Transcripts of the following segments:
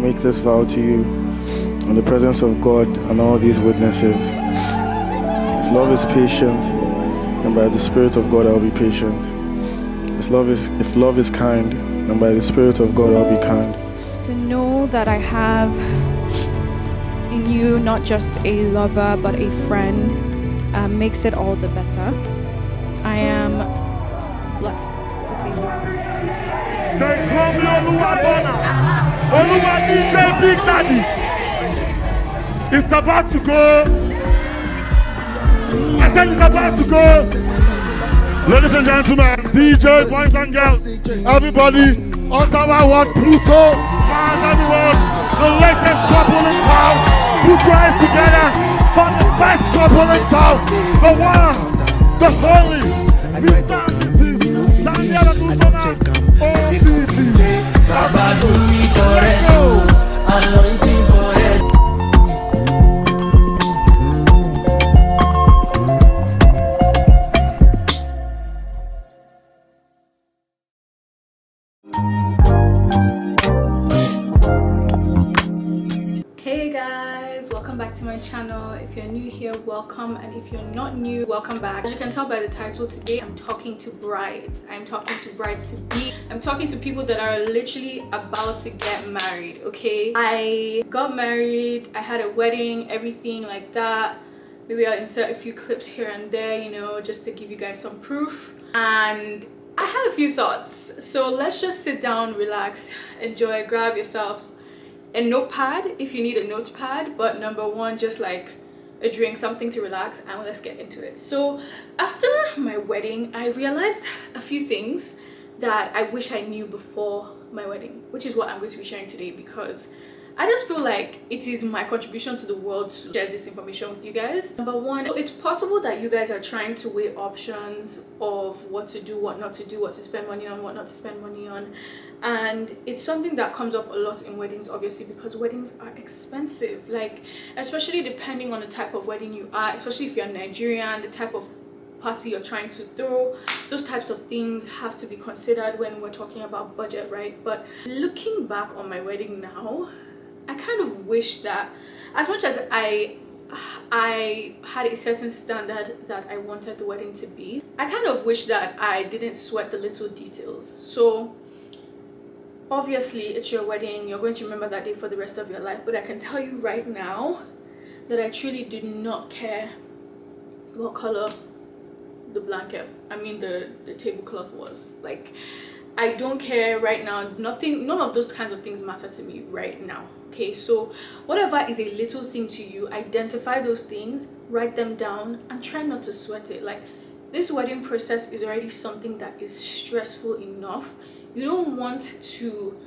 make this vow to you in the presence of God and all these witnesses. If love is patient, then by the Spirit of God I'll be patient. If love is kind, then by the Spirit of God I'll be kind. To know that I have in you not just a lover but a friend makes it all the better. I am blessed to say this. They call me Oluwabona. Oluwa DJ Big Daddy. It's about to go. I said it's about to go. Ladies and gentlemen, DJ, boys and girls, everybody, Ottawa, what Pluto, Mars, everyone, the latest couple in town, put your hands together for the best couple in town, the one, the only, Mr. and Mrs. Daniel and Usama, OBB. Baba do me correct, anointing for head. Hey guys, welcome back to my channel. If you're new here, welcome, and if you're not new, welcome back. As you can tell by the title, today I'm talking to brides. I'm talking to brides to be. I'm talking to people that are literally about to get married. Okay, I got married, I had a wedding, everything like that. Maybe I'll insert a few clips here and there, you know, just to give you guys some proof. And I have a few thoughts, so let's just sit down, relax, enjoy, grab yourself a notepad if you need a notepad, but number one, just like a drink, something to relax, and let's get into it. So after my wedding, I realized a few things that I wish I knew before my wedding, which is what I'm going to be sharing today, because I just feel like it is my contribution to the world to share this information with you guys. Number one, it's possible that you guys are trying to weigh options of what to do, what not to do, what to spend money on, what not to spend money on. And it's something that comes up a lot in weddings, obviously, because weddings are expensive. Like, especially depending on the type of wedding you are, especially if you're Nigerian, the type of party you're trying to throw, those types of things have to be considered when we're talking about budget, right? But looking back on my wedding now, I kind of wish that, as much as I had a certain standard that I wanted the wedding to be, I kind of wish that I didn't sweat the little details. So obviously it's your wedding, you're going to remember that day for the rest of your life, but I can tell you right now that I truly did not care what color the blanket, the tablecloth was. Like, I don't care right now. None of those kinds of things matter to me right now. Okay, so whatever is a little thing to you, identify those things, write them down, and try not to sweat it. Like, this wedding process is already something that is stressful enough. You don't want to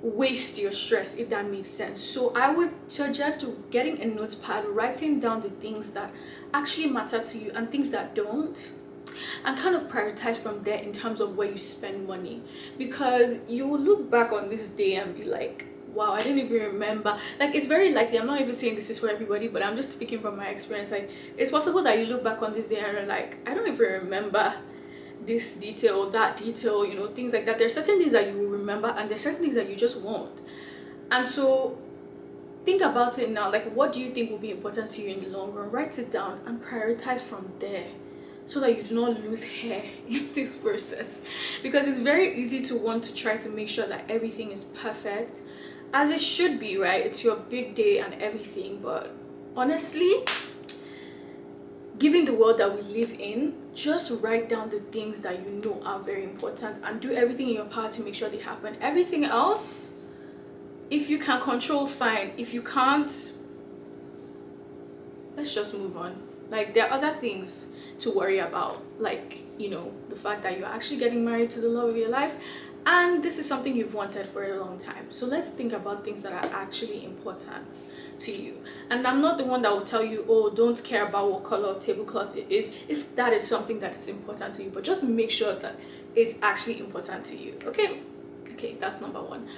waste your stress, if that makes sense. So I would suggest getting a notepad, writing down the things that actually matter to you and things that don't, and kind of prioritize from there in terms of where you spend money, because you will look back on this day and be like, wow, I didn't even remember. Like, it's very likely, I'm not even saying this is for everybody, but I'm just speaking from my experience. Like, it's possible that you look back on this day and you're like, I don't even remember this detail, that detail, you know, things like that. There's certain things that you will remember, and there's certain things that you just won't. And so think about it now. Like, what do you think will be important to you in the long run? Write it down and prioritize from there, so that you do not lose hair in this process, because it's very easy to want to try to make sure that everything is perfect, as it should be, right? It's your big day and everything, but honestly, given the world that we live in, just write down the things that you know are very important and do everything in your power to make sure they happen. Everything else, if you can control, fine. If you can't, let's just move on. Like, there are other things to worry about, like, you know, the fact that you're actually getting married to the love of your life, and this is something you've wanted for a long time. So let's think about things that are actually important to you. And I'm not the one that will tell you, oh, don't care about what color of tablecloth it is, if that is something that is important to you, but just make sure that it's actually important to you. Okay, that's number one.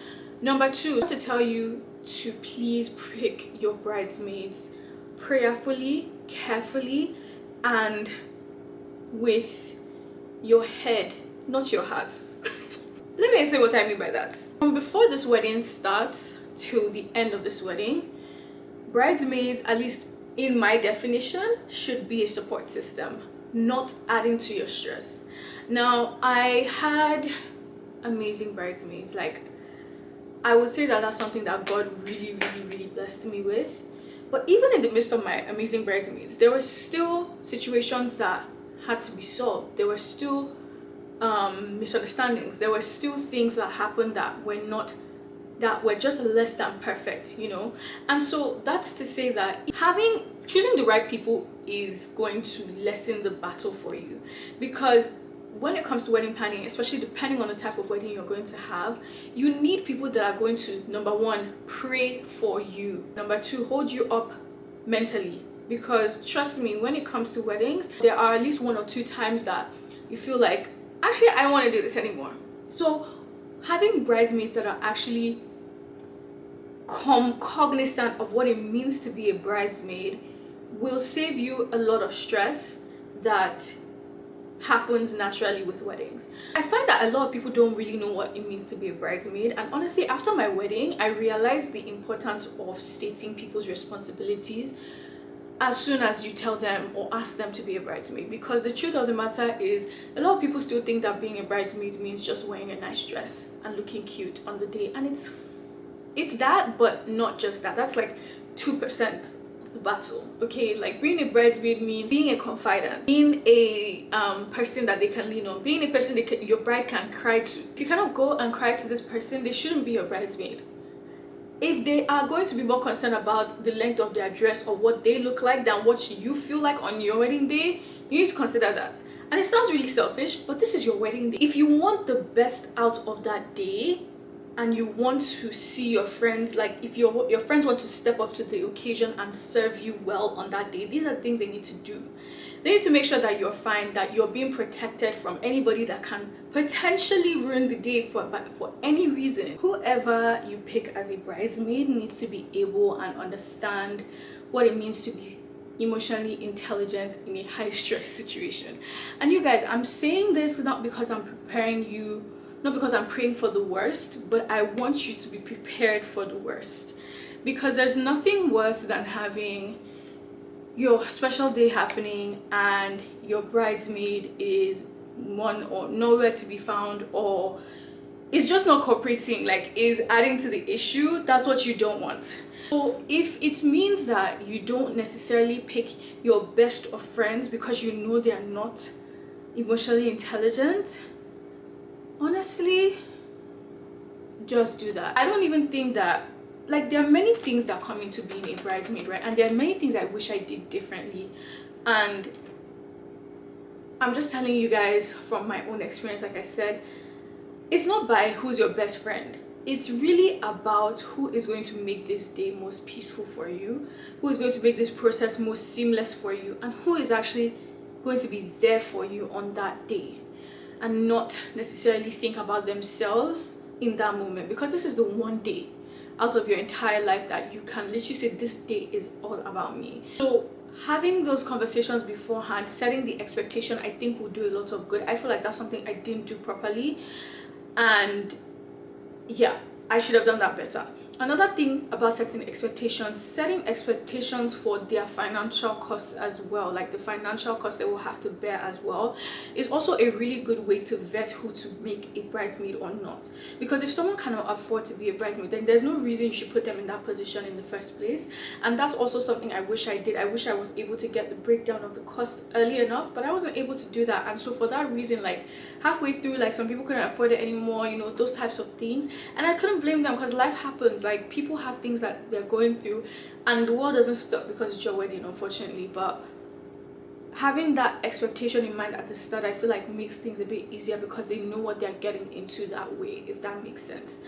Number two, I want to tell you to please pick your bridesmaids prayerfully, carefully, and with your head, not your heart. Let me explain what I mean by that. From before this wedding starts till the end of this wedding, bridesmaids, at least in my definition, should be a support system, not adding to your stress. Now, I had amazing bridesmaids. Like, I would say that that's something that God really blessed me with. But even in the midst of my amazing bridesmaids, there were still situations that had to be solved. There were still misunderstandings. There were still things that happened that were just less than perfect, you know. And so that's to say that choosing the right people is going to lessen the battle for you, because when it comes to wedding planning, especially depending on the type of wedding you're going to have, you need people that are going to, number one, pray for you, number two, hold you up mentally. Because trust me, when it comes to weddings, there are at least 1 or 2 times that you feel like, actually, I don't want to do this anymore. So having bridesmaids that are actually cognizant of what it means to be a bridesmaid will save you a lot of stress that happens naturally with weddings. I find that a lot of people don't really know what it means to be a bridesmaid, and honestly, after my wedding, I realized the importance of stating people's responsibilities as soon as you tell them or ask them to be a bridesmaid. Because the truth of the matter is, a lot of people still think that being a bridesmaid means just wearing a nice dress and looking cute on the day, and it's that, but not just that. That's like 2% the battle. Okay, like being a bridesmaid means being a confidant, being a person that they can lean on, being a person your bride can cry to. If you cannot go and cry to this person, they shouldn't be your bridesmaid. If they are going to be more concerned about the length of their dress or what they look like than what you feel like on your wedding day, you need to consider that. And it sounds really selfish, but this is your wedding day. If you want the best out of that day, and you want to see your friends, like if your friends want to step up to the occasion and serve you well on that day, these are things they need to do. They need to make sure that you're fine, that you're being protected from anybody that can potentially ruin the day for any reason. Whoever you pick as a bridesmaid needs to be able and understand what it means to be emotionally intelligent in a high stress situation. And you guys, I'm saying this not because I'm preparing you, not because I'm praying for the worst, but I want you to be prepared for the worst. Because there's nothing worse than having your special day happening and your bridesmaid is one or nowhere to be found, or is just not cooperating, like is adding to the issue. That's what you don't want. So if it means that you don't necessarily pick your best of friends because you know they are not emotionally intelligent, honestly, just do that. I don't even think that, like, there are many things that come into being a bridesmaid, right? And there are many things I wish I did differently. And I'm just telling you guys from my own experience, like I said, it's not by who's your best friend. It's really about who is going to make this day most peaceful for you, who is going to make this process most seamless for you, and who is actually going to be there for you on that day, and not necessarily think about themselves in that moment, because this is the one day out of your entire life that you can literally say, this day is all about me. So having those conversations beforehand, setting the expectation, I think will do a lot of good. I feel like that's something I didn't do properly, and yeah, I should have done that better. Another thing about setting expectations for their financial costs as well, like the financial costs they will have to bear as well, is also a really good way to vet who to make a bridesmaid or not. Because if someone cannot afford to be a bridesmaid, then there's no reason you should put them in that position in the first place. And that's also something I wish I did. I wish I was able to get the breakdown of the cost early enough, but I wasn't able to do that. And so for that reason, like halfway through, like some people couldn't afford it anymore, you know, those types of things. And I couldn't blame them, because life happens. Like, people have things that they're going through, and the world doesn't stop because it's your wedding, unfortunately. But having that expectation in mind at the start, I feel like makes things a bit easier, because they know what they're getting into that way, if that makes sense.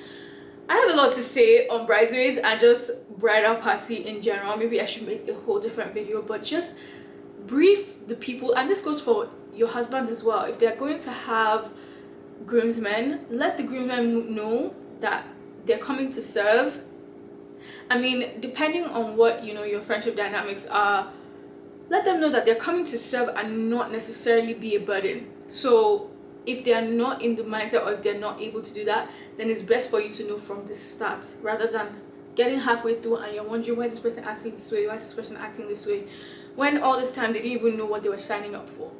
I have a lot to say on bridesmaids and just bridal party in general. Maybe I should make a whole different video, but just brief the people, and this goes for your husbands as well. If they're going to have groomsmen, let the groomsmen know that they're coming to serve. I mean, depending on what, you know, your friendship dynamics are, let them know that they're coming to serve and not necessarily be a burden. So if they are not in the mindset, or if they're not able to do that, then it's best for you to know from the start, rather than getting halfway through and you're wondering, why is this person acting this way, why is this person acting this way, when all this time they didn't even know what they were signing up for.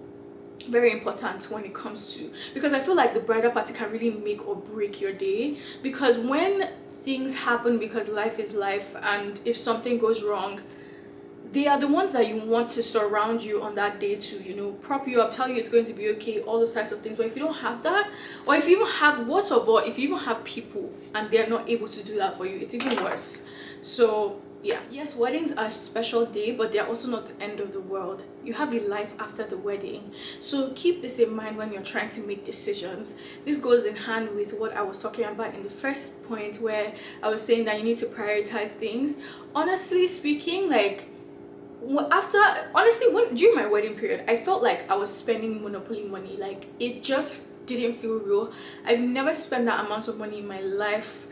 Very important when it comes to, because I feel like the bridal party can really make or break your day, because when things happen, because life is life, and if something goes wrong, they are the ones that you want to surround you on that day to, you know, prop you up, tell you it's going to be okay, all those types of things. But if you don't have that, or if you even have, worst of all, if you even have people and they're not able to do that for you, it's even worse. So yeah, yes, weddings are a special day, but they're also not the end of the world. You have a life after the wedding, so keep this in mind when you're trying to make decisions. This goes in hand with what I was talking about in the first point, where I was saying that you need to prioritize things. Honestly speaking, like, during my wedding period, I felt like I was spending Monopoly money. Like, it just didn't feel real. I've never spent that amount of money in my life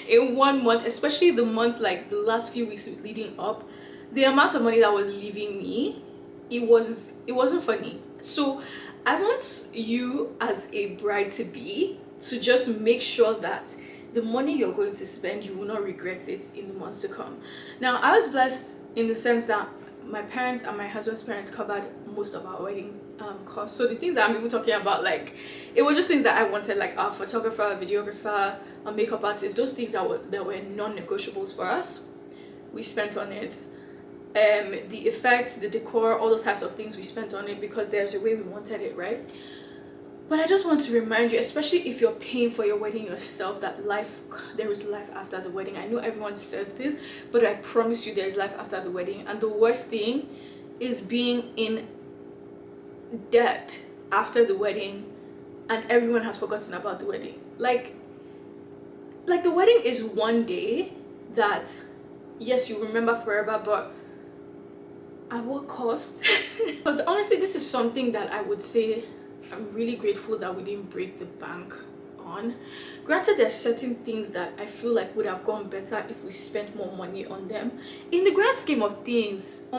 in 1 month, especially the month, like the last few weeks leading up. The amount of money that was leaving me, it wasn't funny. So I want you as a bride to just make sure that the money you're going to spend, you will not regret it in the months to come. Now, I was blessed in the sense that my parents and my husband's parents covered most of our wedding costs. So the things that I'm even talking about, like, it was just things that I wanted, like our photographer, videographer, a makeup artist, those things that were non-negotiables for us. We spent on it. The effects, the decor, all those types of things, we spent on it because there's a way we wanted it, right? But I just want to remind you, especially if you're paying for your wedding yourself, that there is life after the wedding. I know everyone says this, but I promise you there's life after the wedding. And the worst thing is being in debt after the wedding and everyone has forgotten about the wedding. Like the wedding is one day that, yes, you remember forever, but at what cost? Because honestly, this is something that I would say I'm really grateful that we didn't break the bank on. Granted, there's certain things that I feel like would have gone better if we spent more money on them. In the grand scheme of things,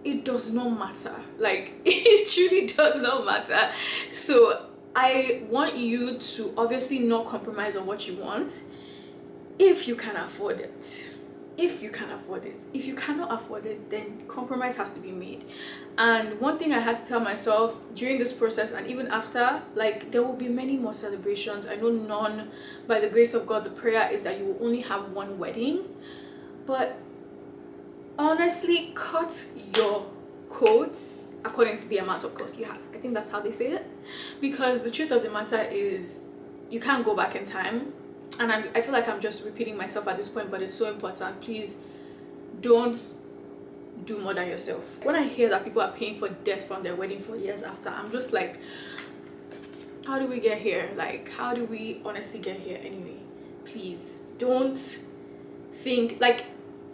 it does not matter. Like, it truly does not matter. So I want you to obviously not compromise on what you want if you can afford it. If you can afford it. If you cannot afford it, then compromise has to be made. And one thing I had to tell myself during this process and even after, like, there will be many more celebrations. I know none, by the grace of God, the prayer is that you will only have one wedding. But honestly, cut your coats according to the amount of coats you have. I think that's how they say it. Because the truth of the matter is, you can't go back in time. And I feel like I'm just repeating myself at this point, but it's so important. Please don't do more than yourself. When I hear that people are paying for debt from their wedding for years after, I'm just like, how do we get here? Like, how do we honestly get here anyway? Please don't think, like,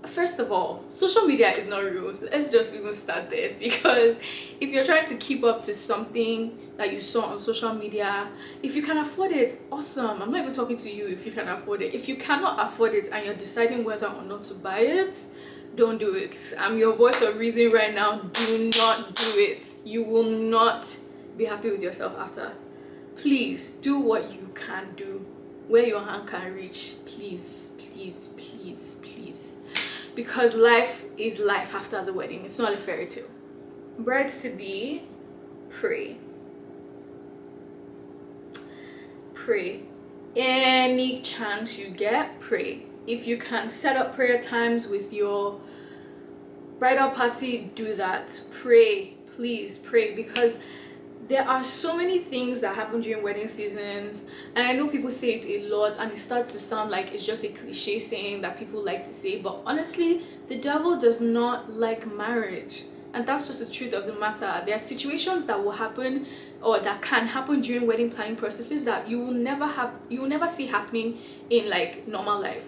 first of all, social media is not real. Let's just even start there, because if you're trying to keep up to something that you saw on social media, if you can afford it, awesome. I'm not even talking to you if you can afford it. If you cannot afford it and you're deciding whether or not to buy it, don't do it. I'm your voice of reason right now. Do not do it. You will not be happy with yourself after. Please do what you can do, where your hand can reach. Please, please, please, please. Because life is life after the wedding. It's not a fairy tale. Brides to be, pray. Pray. Any chance you get, pray. If you can set up prayer times with your bridal party, do that. Pray. Please pray, because there are so many things that happen during wedding seasons, and I know people say it a lot and it starts to sound like it's just a cliche saying that people like to say, but honestly, the devil does not like marriage, and that's just the truth of the matter. There are situations that will happen or that can happen during wedding planning processes that you will never see happening in like normal life.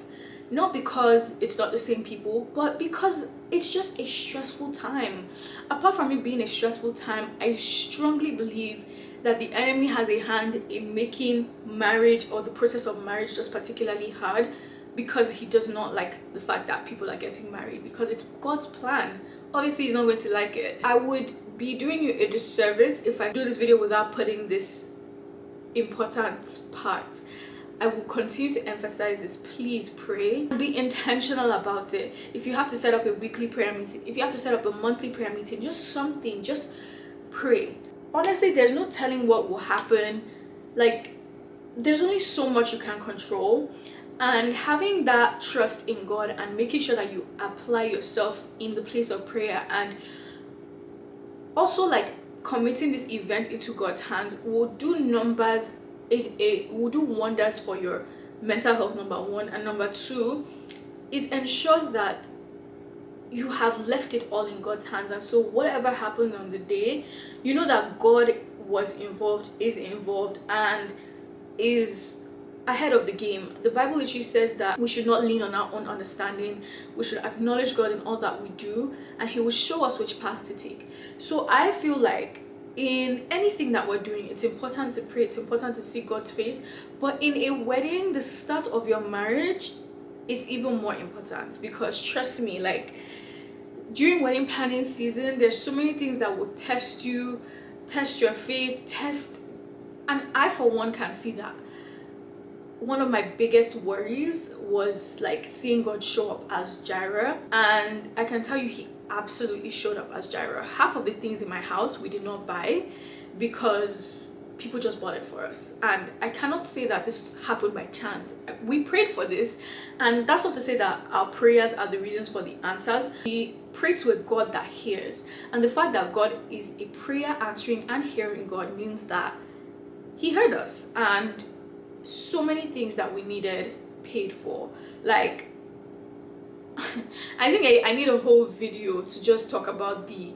Not because it's not the same people, but because it's just a stressful time. Apart from it being a stressful time, I strongly believe that the enemy has a hand in making marriage or the process of marriage just particularly hard, because he does not like the fact that people are getting married, because it's God's plan. Obviously, he's not going to like it. I would be doing you a disservice if I do this video without putting this important part. I will continue to emphasize this. Please pray. Be intentional about it. If you have to set up a weekly prayer meeting, if you have to set up a monthly prayer meeting, just something, just pray. Honestly, there's no telling what will happen. Like, there's only so much you can control. And having that trust in God and making sure that you apply yourself in the place of prayer, and also like committing this event into God's hands, will do numbers. It will do wonders for your mental health, number one, and number two, it ensures that you have left it all in God's hands. And so whatever happened on the day, you know that God was involved, is involved, and is ahead of the game. The Bible literally says that we should not lean on our own understanding. We should acknowledge God in all that we do, and He will show us which path to take. So I feel like in anything that we're doing, it's important to pray, it's important to see God's face. But in a wedding, the start of your marriage, it's even more important, because trust me, like during wedding planning season, there's so many things that will test you, test your faith, and I for one can see that. One of my biggest worries was like seeing God show up as Jireh, and I can tell you He absolutely showed up as Jireh. Half of the things in my house we did not buy because people just bought it for us, and I cannot say that this happened by chance. We prayed for this, and that's not to say that our prayers are the reasons for the answers. We pray to a God that hears, and the fact that God is a prayer answering and hearing God means that He heard us, and so many things that we needed paid for. Like I think I need a whole video to just talk about the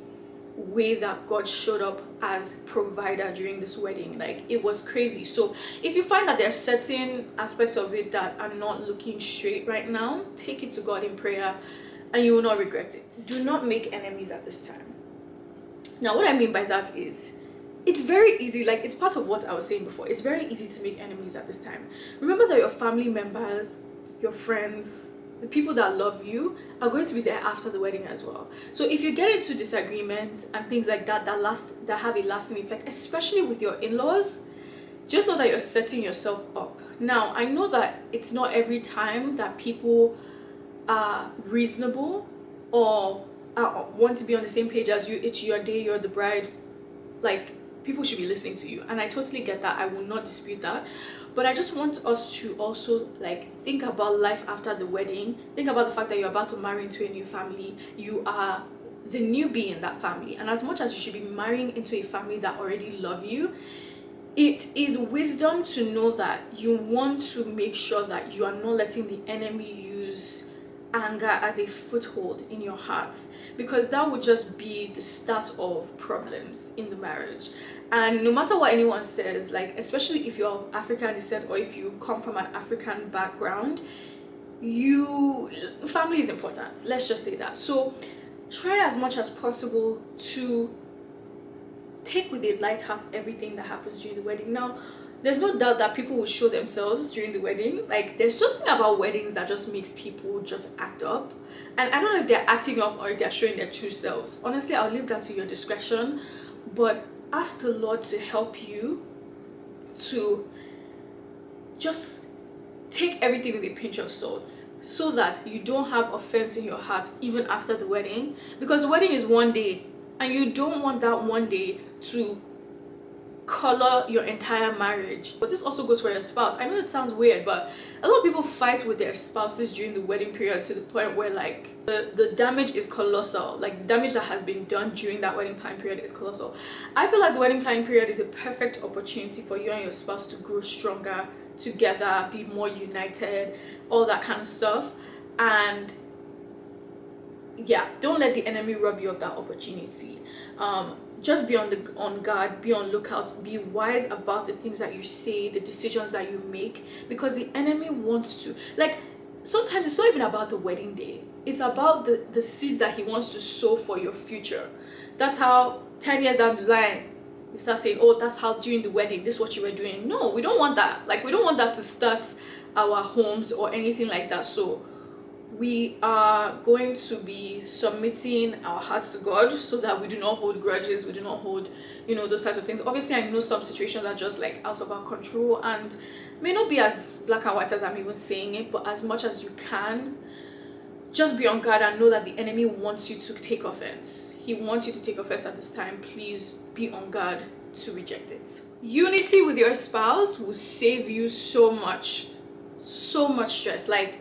way that God showed up as provider during this wedding. Like, it was crazy. So if you find that there's certain aspects of it that are not looking straight right now, take it to God in prayer and you will not regret it. Do not make enemies at this time. Now, what I mean by that is, it's very easy, like it's part of what I was saying before, it's very easy to make enemies at this time. Remember that your family members, your friends, the people that love you are going to be there after the wedding as well. So if you get into disagreements and things like that that have a lasting effect, especially with your in-laws, just know that you're setting yourself up. Now, I know that it's not every time that people are reasonable or want to be on the same page as you. It's your day, you're the bride. Like, people should be listening to you, and I totally get that. I will not dispute that. But I just want us to also like think about life after the wedding. Think about the fact that you're about to marry into a new family. You are the newbie in that family, and as much as you should be marrying into a family that already love you, it is wisdom to know that you want to make sure that you are not letting the enemy use anger as a foothold in your heart, because that would just be the start of problems in the marriage. And no matter what anyone says, like especially if you're of African descent or if you come from an African background, family is important, let's just say that. So try as much as possible to take with a light heart everything that happens during the wedding. Now, there's no doubt that people will show themselves during the wedding. Like, there's something about weddings that just makes people just act up. And I don't know if they're acting up or if they're showing their true selves. Honestly, I'll leave that to your discretion. But ask the Lord to help you to just take everything with a pinch of salt, so that you don't have offense in your heart even after the wedding. Because the wedding is one day, and you don't want that one day to color your entire marriage. But this also goes for your spouse. I know it sounds weird, but a lot of people fight with their spouses during the wedding period to the point where like the damage is colossal. Like, damage that has been done during that wedding planning period is colossal. I feel like the wedding planning period is a perfect opportunity for you and your spouse to grow stronger together, be more united, all that kind of stuff. And yeah, don't let the enemy rob you of that opportunity. Just be on guard, be on lookout, be wise about the things that you say, the decisions that you make, because the enemy wants to, like, sometimes it's not even about the wedding day, it's about the seeds that he wants to sow for your future. That's how 10 years down the line you start saying, oh, that's how during the wedding this is what you were doing. No, we don't want that. Like, we don't want that to start our homes or anything like that. So we are going to be submitting our hearts to God so that we do not hold grudges, we do not hold, those types of things. Obviously, I know some situations are just like out of our control and may not be as black and white as I'm even saying it, but as much as you can, just be on guard and know that the enemy wants you to take offense. He wants you to take offense at this time. Please be on guard to reject it. Unity with your spouse will save you so much stress. Like,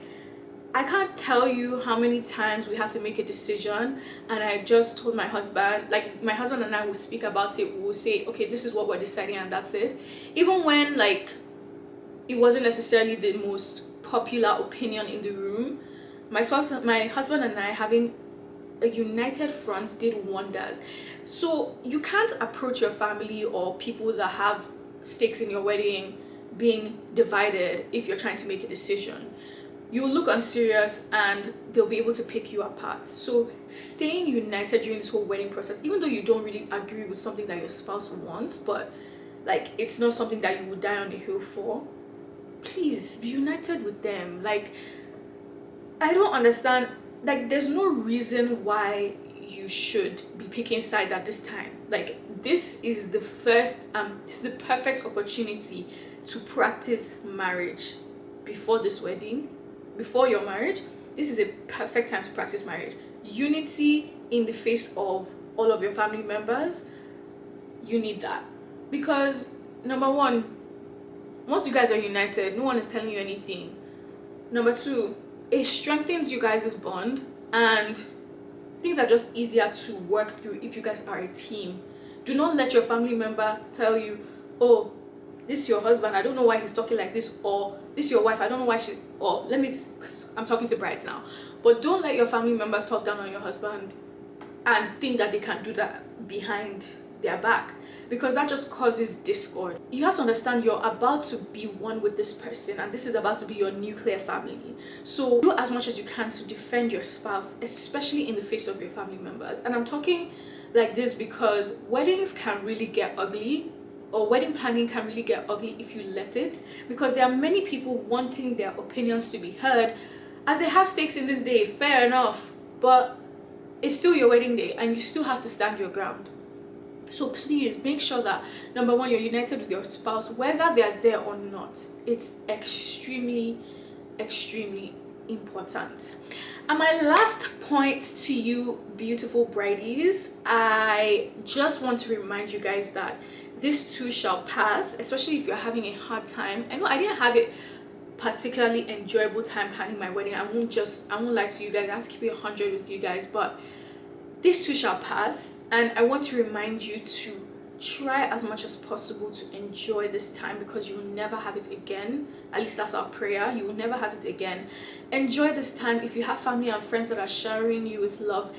I can't tell you how many times we had to make a decision and I just told my husband, like my husband and I will speak about it, we'll say, okay, this is what we're deciding and that's it. Even when like it wasn't necessarily the most popular opinion in the room, my husband and I having a united front did wonders. So you can't approach your family or people that have stakes in your wedding being divided if you're trying to make a decision. You'll look unserious and they'll be able to pick you apart. So staying united during this whole wedding process, even though you don't really agree with something that your spouse wants, but like it's not something that you would die on the hill for, please be united with them. Like, I don't understand, like there's no reason why you should be picking sides at this time. Like, this is the perfect opportunity to practice marriage before this wedding. Before your marriage, this is a perfect time to practice marriage. Unity in the face of all of your family members, you need that. Because number one, once you guys are united, no one is telling you anything. Number two, it strengthens you guys' bond and things are just easier to work through if you guys are a team. Do not let your family member tell you, oh, this is your husband, I don't know why he's talking like this, or this is your wife, I don't know why I'm talking to brides now. But don't let your family members talk down on your husband and think that they can do that behind their back, because that just causes discord. You have to understand you're about to be one with this person and this is about to be your nuclear family. So do as much as you can to defend your spouse, especially in the face of your family members. And I'm talking like this because weddings can really get ugly, or wedding planning can really get ugly if you let it, because there are many people wanting their opinions to be heard as they have stakes in this day. Fair enough, but it's still your wedding day and you still have to stand your ground. So please make sure that, number one, you're united with your spouse, whether they're there or not. It's extremely important. And my last point to you beautiful bridies, I just want to remind you guys that this too shall pass, especially if you're having a hard time. I know I didn't have a particularly enjoyable time planning my wedding. I won't lie to you guys. I have to keep it 100 with you guys, but this too shall pass, and I want to remind you to try as much as possible to enjoy this time, because you will never have it again. At least that's our prayer. You will never have it again. Enjoy this time. If you have family and friends that are showering you with love,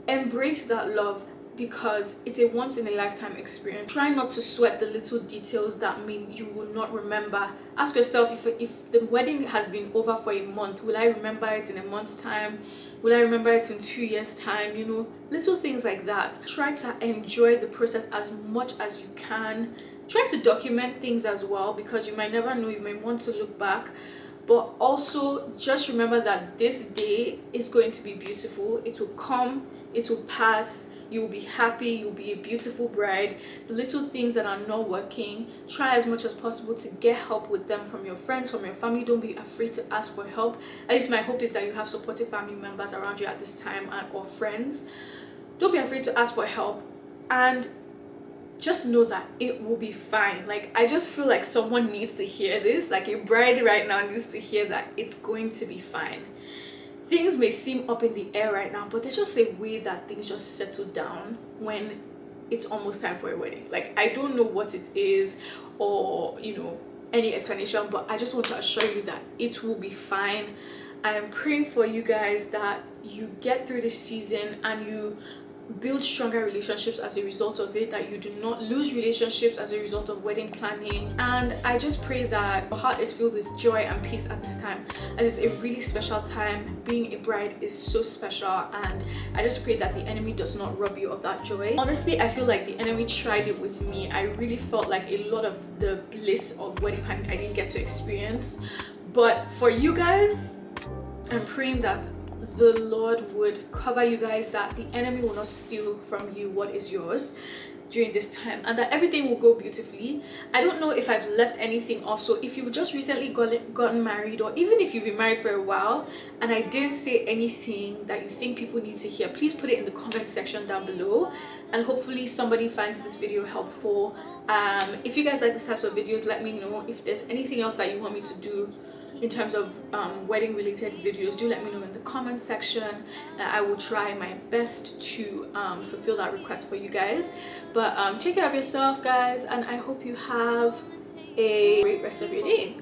embrace that love, because it's a once in a lifetime experience. Try not to sweat the little details that mean you will not remember. Ask yourself, if the wedding has been over for a month, will I remember it in a month's time? Will I remember it in 2 years' time? Little things like that. Try to enjoy the process as much as you can. Try to document things as well, because you might never know, you may want to look back. But also just remember that this day is going to be beautiful. It will come, it will pass. You will be happy, you'll be a beautiful bride. The little things that are not working, try as much as possible to get help with them from your friends, from your family. Don't be afraid to ask for help. At least my hope is that you have supportive family members around you at this time, or friends. Don't be afraid to ask for help, and just know that it will be fine. Like, I just feel like someone needs to hear this. Like, a bride right now needs to hear that it's going to be fine. Things may seem up in the air right now, but there's just a way that things just settle down when it's almost time for a wedding. Like, I don't know what it is, or any explanation, but I just want to assure you that it will be fine. I am praying for you guys that you get through this season and you build stronger relationships as a result of it, that you do not lose relationships as a result of wedding planning. And I just pray that your heart is filled with joy and peace at this time, as it's a really special time. Being a bride is so special, and I just pray that the enemy does not rob you of that joy. Honestly, I feel like the enemy tried it with me. I really felt like a lot of the bliss of wedding planning I didn't get to experience. But for you guys, I'm praying that the Lord would cover you guys, that the enemy will not steal from you what is yours during this time, and that everything will go beautifully. I don't know if I've left anything off, so if you've just recently gotten married, or even if you've been married for a while and I didn't say anything that you think people need to hear, please put it in the comment section down below, and hopefully somebody finds this video helpful. If you guys like this types of videos, let me know. If there's anything else that you want me to do in terms of wedding related videos, do let me know in the comment section. I will try my best to fulfill that request for you guys. But take care of yourself, guys, and I hope you have a great rest of your day.